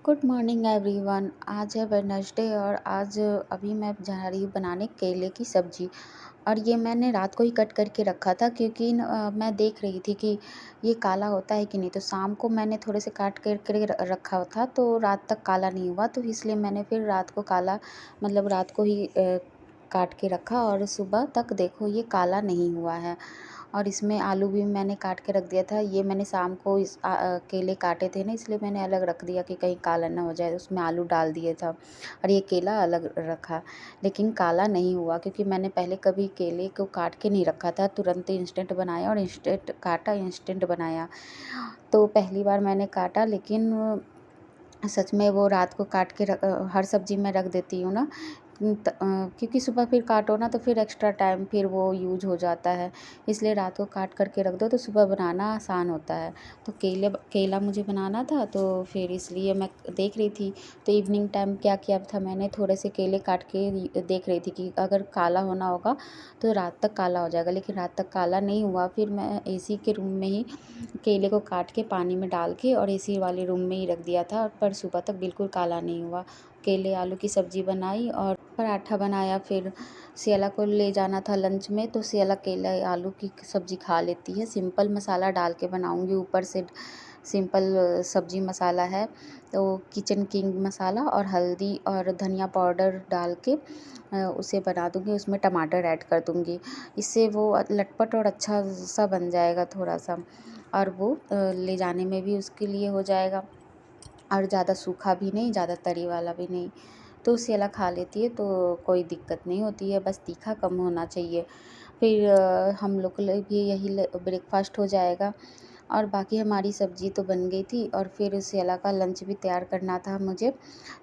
Good morning everyone. आज है Wednesday और आज अभी मैं जा रही हूँ बनाने केले की सब्ज़ी। और ये मैंने रात को ही कट करके रखा था क्योंकि मैं देख रही थी कि ये काला होता है कि नहीं। तो शाम को मैंने थोड़े से काट करके रखा था तो रात तक काला नहीं हुआ, तो इसलिए मैंने फिर रात को काला मतलब रात को ही काट के रखा और सुबह तक देखो ये काला नहीं हुआ है। और इसमें आलू भी मैंने काट के रख दिया था। ये मैंने शाम को केले काटे थे ना, इसलिए मैंने अलग रख दिया कि कहीं काला ना हो जाए, उसमें आलू डाल दिए था और ये केला अलग रखा। लेकिन काला नहीं हुआ क्योंकि मैंने पहले कभी केले को काट के नहीं रखा था, तुरंत इंस्टेंट बनाया और इंस्टेंट काटा इंस्टेंट बनाया। तो पहली बार मैंने काटा, लेकिन सच में वो रात को काट के हर सब्ज़ी में रख देती हूँ ना, क्योंकि सुबह फिर काटो ना तो फिर एक्स्ट्रा टाइम फिर वो यूज हो जाता है। इसलिए रात को काट करके रख दो तो सुबह बनाना आसान होता है। तो केला मुझे बनाना था, तो फिर इसलिए मैं देख रही थी। तो इवनिंग टाइम क्या किया था, मैंने थोड़े से केले काट के देख रही थी कि अगर काला होना होगा तो रात तक काला हो जाएगा, लेकिन रात तक काला नहीं हुआ। फिर मैं एसी के रूम में ही केले को काट के पानी में डाल के और एसी वाले रूम में ही रख दिया था, पर सुबह तक बिल्कुल काला नहीं हुआ। केले आलू की सब्ज़ी बनाई और पराठा बनाया। फिर सियाला को ले जाना था लंच में, तो सियाला केले आलू की सब्ज़ी खा लेती है। सिंपल मसाला डाल के बनाऊंगी, ऊपर से सिंपल सब्ज़ी मसाला है तो किचन किंग मसाला और हल्दी और धनिया पाउडर डाल के उसे बना दूंगी। उसमें टमाटर ऐड कर दूंगी, इससे वो लटपट और अच्छा सा बन जाएगा थोड़ा सा। और वो ले जाने में भी उसके लिए हो जाएगा, और ज़्यादा सूखा भी नहीं, ज़्यादा तरी वाला भी नहीं। तो सियाला खा लेती है तो कोई दिक्कत नहीं होती है, बस तीखा कम होना चाहिए। फिर हम लोग के लिए भी यही ब्रेकफास्ट हो जाएगा। और बाकी हमारी सब्ज़ी तो बन गई थी और फिर सियाला का लंच भी तैयार करना था मुझे।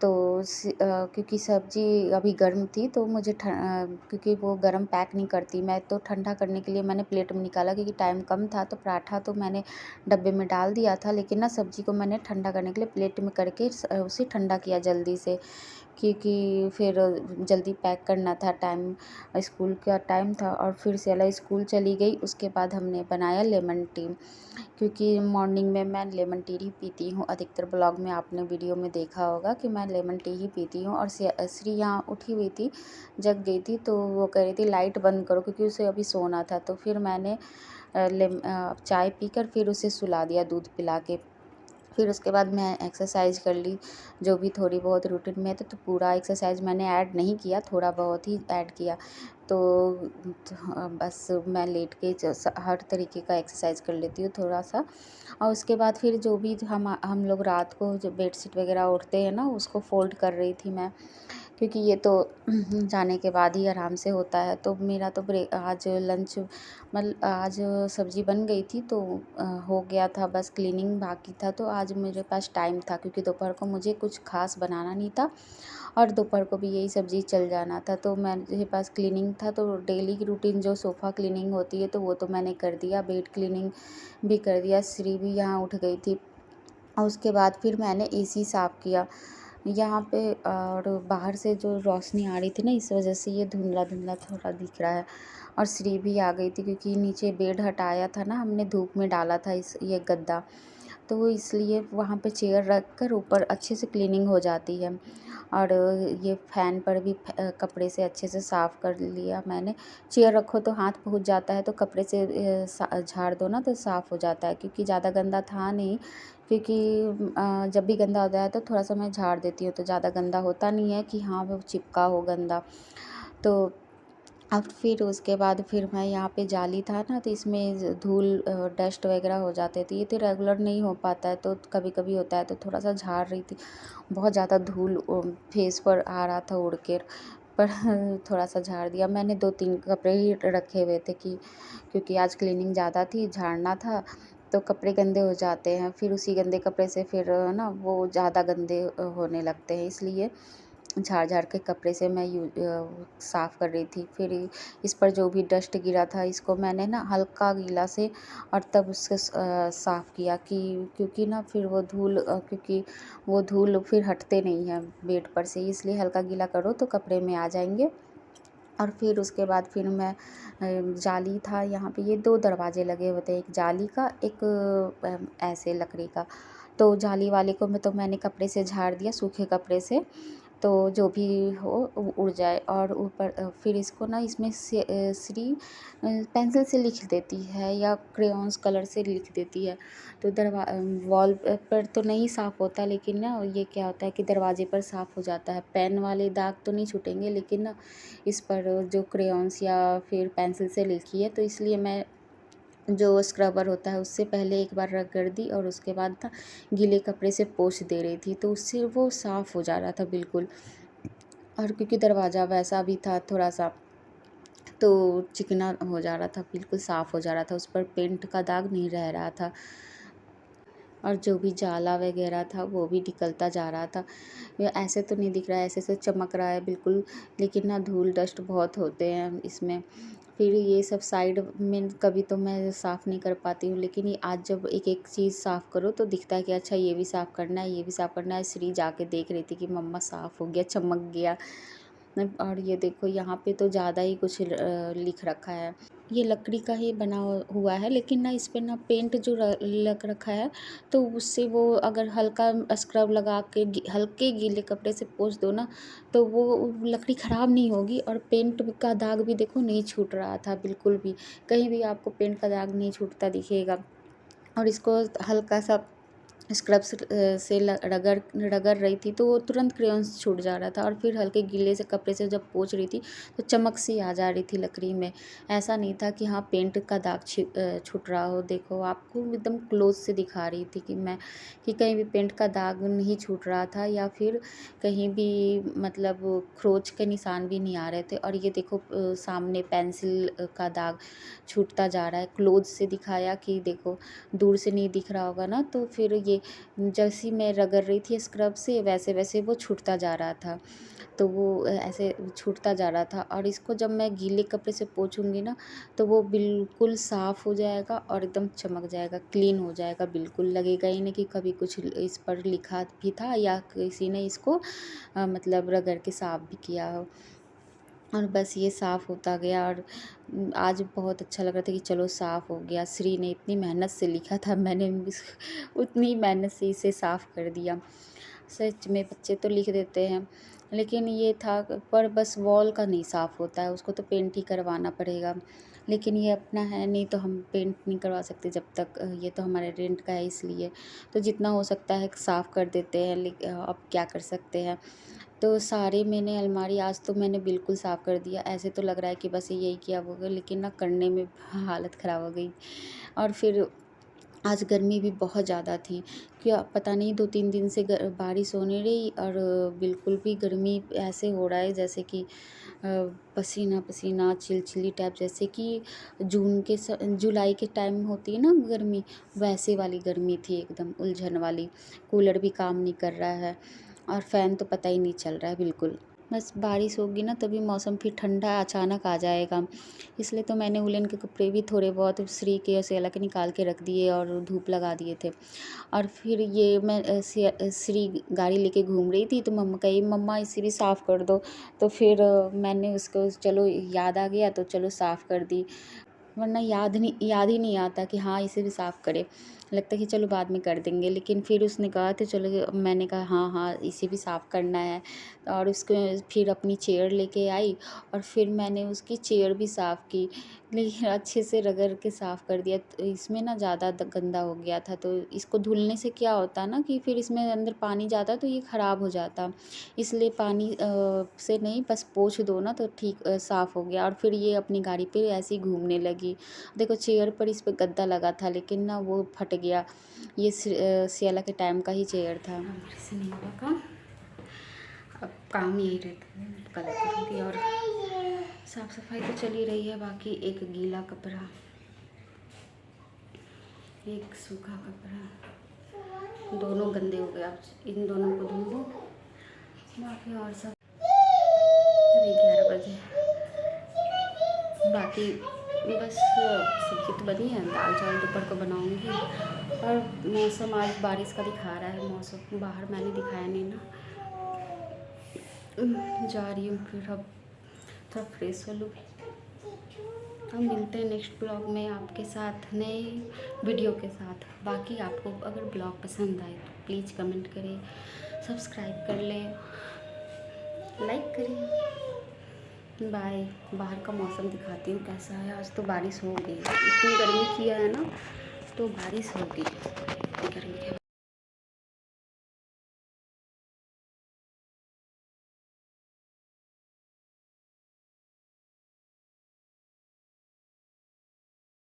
तो क्योंकि सब्ज़ी अभी गर्म थी तो मुझे क्योंकि वो गर्म पैक नहीं करती, मैं तो ठंडा करने के लिए मैंने प्लेट में निकाला क्योंकि टाइम कम था। तो पराठा तो मैंने डब्बे में डाल दिया था, लेकिन ना सब्ज़ी को मैंने ठंडा करने के लिए प्लेट में करके उसे ठंडा किया जल्दी से, क्योंकि फिर जल्दी पैक करना था, टाइम स्कूल का टाइम था। और फिर सियाला स्कूल चली गई, उसके बाद हमने बनाया लेमन टी, क्योंकि मॉर्निंग में मैं लेमन टी ही पीती हूँ। अधिकतर ब्लॉग में आपने वीडियो में देखा होगा कि मैं लेमन टी ही पीती हूँ। और श्री यहाँ उठी हुई थी, जग गई थी, तो वो कह रही थी लाइट बंद करो क्योंकि उसे अभी सोना था। तो फिर मैंने चाय पीकर फिर उसे सुला दिया दूध पिला के। फिर उसके बाद मैं एक्सरसाइज कर ली, जो भी थोड़ी बहुत रूटीन में तो पूरा एक्सरसाइज मैंने ऐड नहीं किया, थोड़ा बहुत ही ऐड किया। तो बस मैं लेट के हर तरीके का एक्सरसाइज कर लेती हूँ थोड़ा सा। और उसके बाद फिर जो भी हम लोग रात को जो बेडशीट वगैरह ओढ़ते हैं ना, उसको फोल्ड कर रही थी मैं, क्योंकि ये तो जाने के बाद ही आराम से होता है। तो मेरा तो ब्रेक आज लंच मतलब आज सब्ज़ी बन गई थी तो हो गया था, बस क्लीनिंग बाकी था। तो आज मेरे पास टाइम था क्योंकि दोपहर को मुझे कुछ खास बनाना नहीं था और दोपहर को भी यही सब्ज़ी चल जाना था। तो मेरे पास क्लीनिंग था, तो डेली की रूटीन जो सोफ़ा क्लीनिंग होती है तो वो तो मैंने कर दिया, बेड क्लीनिंग भी कर दिया। श्री भी यहाँ उठ गई थी और उसके बाद फिर मैंने एसी साफ़ किया यहाँ पे। और बाहर से जो रोशनी आ रही थी ना, इस वजह से ये धुंधला धुंधला थोड़ा दिख रहा है। और श्री भी आ गई थी क्योंकि नीचे बेड हटाया था ना हमने, धूप में डाला था इस ये गद्दा, तो वो इसलिए वहाँ पे चेयर रख कर ऊपर अच्छे से क्लीनिंग हो जाती है। और ये फ़ैन पर भी कपड़े से अच्छे से साफ़ कर लिया मैंने। चेयर रखो तो हाथ पहुँच जाता है, तो कपड़े से झाड़ दो ना तो साफ़ हो जाता है, क्योंकि ज़्यादा गंदा था नहीं। क्योंकि जब भी गंदा होता है तो थोड़ा सा मैं झाड़ देती हूँ, तो ज़्यादा गंदा होता नहीं है कि हाँ वो चिपका हो गंदा। तो अब फिर उसके बाद फिर मैं यहाँ पे जाली था ना, तो इसमें धूल डस्ट वगैरह हो जाते थे। ये तो रेगुलर नहीं हो पाता है, तो कभी कभी होता है, तो थोड़ा सा झाड़ रही थी। बहुत ज़्यादा धूल फेस पर आ रहा था उड़ के, पर थोड़ा सा झाड़ दिया मैंने। 2-3 कपड़े ही रखे हुए थे कि क्योंकि आज क्लीनिंग ज़्यादा थी, झाड़ना था, तो कपड़े गंदे हो जाते हैं। फिर उसी गंदे कपड़े से फिर ना वो ज़्यादा गंदे होने लगते हैं, इसलिए झाड़ झाड़ के कपड़े से मैं साफ़ कर रही थी। फिर इस पर जो भी डस्ट गिरा था इसको मैंने ना हल्का गीला से और तब उससे साफ़ किया, कि क्योंकि ना फिर वो धूल क्योंकि वो धूल फिर हटते नहीं हैं बेड पर से, इसलिए हल्का गीला करो तो कपड़े में आ जाएंगे। और फिर उसके बाद फिर मैं जाली था यहाँ पे, ये 2 दरवाजे लगे हुए थे, एक जाली का, एक ऐसे लकड़ी का। तो जाली वाले को मैं तो मैंने कपड़े से झाड़ दिया, सूखे कपड़े से, तो जो भी हो उड़ जाए। और ऊपर फिर इसको ना इसमें से श्री पेंसिल से लिख देती है या क्रेयॉन्स कलर से लिख देती है। तो वॉल पर तो नहीं साफ़ होता, लेकिन ना ये क्या होता है कि दरवाजे पर साफ़ हो जाता है। पेन वाले दाग तो नहीं छूटेंगे, लेकिन ना इस पर जो क्रेयॉन्स या फिर पेंसिल से लिखी है, तो इसलिए मैं जो स्क्रबर होता है उससे पहले एक बार रगड़ दी और उसके बाद ना गीले कपड़े से पोंछ दे रही थी, तो उससे वो साफ़ हो जा रहा था बिल्कुल। और क्योंकि दरवाज़ा वैसा भी था थोड़ा सा, तो चिकना हो जा रहा था, बिल्कुल साफ़ हो जा रहा था, उस पर पेंट का दाग नहीं रह रहा था। और जो भी जाला वगैरह था वो भी निकलता जा रहा था। ये ऐसे तो नहीं दिख रहा है, ऐसे से चमक रहा है बिल्कुल, लेकिन ना धूल डस्ट बहुत होते हैं इसमें। फिर ये सब साइड में कभी तो मैं साफ़ नहीं कर पाती हूँ, लेकिन ये आज जब एक एक चीज़ साफ़ करो तो दिखता है कि अच्छा ये भी साफ़ करना है, ये भी साफ़ करना है। श्री जाके देख रही थी कि मम्मा साफ़ हो गया, चमक गया। और ये देखो यहाँ पे तो ज़्यादा ही कुछ लिख रखा है। ये लकड़ी का ही बना हुआ है, लेकिन ना इस पे ना पेंट जो लग रखा है, तो उससे वो अगर हल्का स्क्रब लगा के हल्के गीले कपड़े से पोंछ दो ना, तो वो लकड़ी ख़राब नहीं होगी। और पेंट का दाग भी देखो नहीं छूट रहा था बिल्कुल भी, कहीं भी आपको पेंट का दाग नहीं छूटता दिखेगा। और इसको हल्का सा स्क्रब से रगड़ रगड़ रही थी, तो वो तुरंत क्रेयॉन्स छूट जा रहा था। और फिर हल्के गीले से कपड़े से जब पोंछ रही थी, तो चमक सी आ जा रही थी लकड़ी में। ऐसा नहीं था कि हाँ पेंट का दाग छूट रहा हो। देखो आपको एकदम क्लोज से दिखा रही थी कि कहीं भी पेंट का दाग नहीं छूट रहा था, या फिर कहीं भी मतलब खरोंच के निशान भी नहीं आ रहे थे। और ये देखो सामने पेंसिल का दाग छूटता जा रहा है। क्लोज से दिखाया कि देखो, दूर से नहीं दिख रहा होगा ना, तो फिर ये जैसी मैं रगड़ रही थी स्क्रब से, वैसे वैसे वो छूटता जा रहा था। तो वो ऐसे छूटता जा रहा था। और इसको जब मैं गीले कपड़े से पोंछूंगी ना, तो वो बिल्कुल साफ़ हो जाएगा और एकदम चमक जाएगा, क्लीन हो जाएगा, बिल्कुल लगेगा ही नहीं कि कभी कुछ इस पर लिखा भी था या किसी ने इसको मतलब रगड़ के साफ़ भी किया हो। और बस ये साफ़ होता गया। और आज बहुत अच्छा लग रहा था कि चलो साफ़ हो गया। श्री ने इतनी मेहनत से लिखा था, मैंने भी उतनी मेहनत से इसे साफ़ कर दिया। सच में बच्चे तो लिख देते हैं, लेकिन ये था, पर बस वॉल का नहीं साफ़ होता है, उसको तो पेंट ही करवाना पड़ेगा। लेकिन ये अपना है नहीं, तो हम पेंट नहीं करवा सकते जब तक, ये तो हमारे रेंट का है इसलिए। तो जितना हो सकता है साफ़ कर देते हैं, अब क्या कर सकते हैं। तो सारे मैंने अलमारी आज तो मैंने बिल्कुल साफ़ कर दिया। ऐसे तो लग रहा है कि बस यही किया होगा, लेकिन ना करने में हालत ख़राब हो गई। और फिर आज गर्मी भी बहुत ज़्यादा थी, क्या पता नहीं 2-3 दिन से बारिश हो नहीं रही, और बिल्कुल भी गर्मी ऐसे हो रहा है जैसे कि पसीना पसीना चिलचिली टाइप, जैसे कि जुलाई के टाइम होती है ना गर्मी, वैसे वाली गर्मी थी, एकदम उलझन वाली। कूलर भी काम नहीं कर रहा है, और फ़ैन तो पता ही नहीं चल रहा है बिल्कुल। बस बारिश होगी ना तभी मौसम फिर ठंडा अचानक आ जाएगा। इसलिए तो मैंने वूलन के कपड़े भी थोड़े बहुत श्री के सेला के निकाल के रख दिए और धूप लगा दिए थे। और फिर ये मैं श्री गाड़ी लेके घूम रही थी, तो मम्मा कही मम्मा इसे भी साफ़ कर दो। तो फिर मैंने उसको चलो याद आ गया तो चलो साफ़ कर दी, वरना याद ही नहीं आता कि हाँ इसे भी साफ़ करें। लगता है कि चलो बाद में कर देंगे, लेकिन फिर उसने कहा तो चलो, मैंने कहा हाँ हाँ इसे भी साफ़ करना है। और उसको फिर अपनी चेयर लेके आई, और फिर मैंने उसकी चेयर भी साफ़ की, लेकिन अच्छे से रगड़ के साफ़ कर दिया। तो इसमें ना ज़्यादा गंदा हो गया था, तो इसको धुलने से क्या होता ना कि फिर इसमें अंदर पानी जाता तो ये ख़राब हो जाता। इसलिए पानी से नहीं, बस पोंछ दो ना तो ठीक साफ़ हो गया। और फिर ये अपनी गाड़ी पे ऐसे ही घूमने लगी। देखो चेयर पर इस पे गद्दा लगा था, लेकिन ना वो फट गया। ये सियाला के टाइम का ही चेयर था। हमारे से नहीं होगा काम, अब काम यही रहता है, कल करूँगी। और साफ़ सफाई तो चली रही है, बाकी एक गीला कपड़ा, एक सूखा कपड़ा, दोनों गंदे हो गए। अब इन दोनों को धो दूँ, बाकी और सब 11 बजे। बाकी बस सब्ज़ी तो बनी है, दाल चावल दोपहर को बनाऊंगी। और मौसम आज बारिश का दिखा रहा है, मौसम बाहर मैंने दिखाया नहीं ना। जा रही हूँ फिर, अब थोड़ा फ्रेश हो लूँ। हम मिलते हैं नेक्स्ट ब्लॉग में आपके साथ नए वीडियो के साथ। बाकी आपको अगर ब्लॉग पसंद आए तो प्लीज़ कमेंट करें, सब्सक्राइब कर लें, लाइक करें। बाय। बाहर का मौसम दिखाती हूँ कैसा है। आज तो बारिश हो गई, इतनी गर्मी किया है ना, तो बारिश होगी गर्मी के